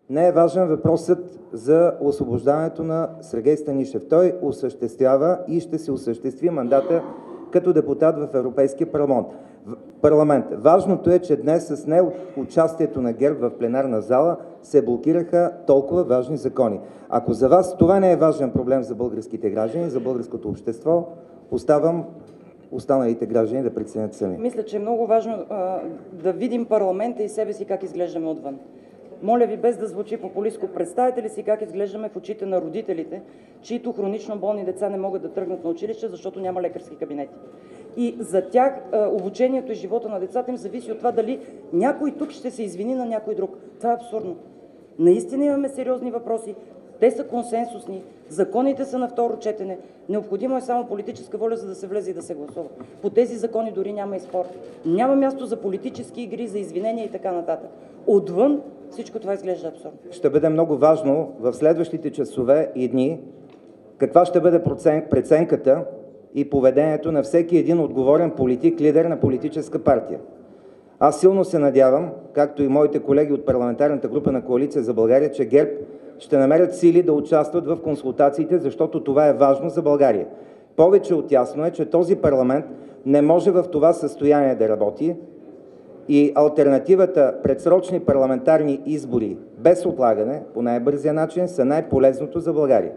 не е важен въпросът за освобождаването на Сергей Станишев. Той осъществява и ще се осъществи мандата като депутат в Европейския парламент. Важното е, че днес с неучастието на ГЕРБ в пленарна зала се блокираха толкова важни закони. Ако за вас това не е важен проблем за българските граждани, за българското общество, оставам останалите граждани да преценят сами. Мисля, че е много важно да видим парламента и себе си как изглеждаме отвън. Моля ви, без да звучи популистко, представете ли си как изглеждаме в очите на родителите, чието хронично болни деца не могат да тръгнат на училище, защото няма лекарски кабинети. И за тях обучението и живота на децата им зависи от това дали някой тук ще се извини на някой друг. Това е абсурдно. Наистина имаме сериозни въпроси, те са консенсусни, законите са на второ четене, необходимо е само политическа воля, за да се влезе и да се гласува. По тези закони дори няма и спор. Няма място за политически игри, за извинения и така нататък. Отвън всичко това изглежда абсурдно. Ще бъде много важно в следващите часове и дни каква ще бъде преценката и поведението на всеки един отговорен политик, лидер на политическа партия. Аз силно се надявам, както и моите колеги от парламентарната група на Коалиция за България, че ГЕРБ ще намерят сили да участват в консултациите, защото това е важно за България. Повече от ясно е, че този парламент не може в това състояние да работи и алтернативата предсрочни парламентарни избори без отлагане по най-бързия начин са най-полезното за България.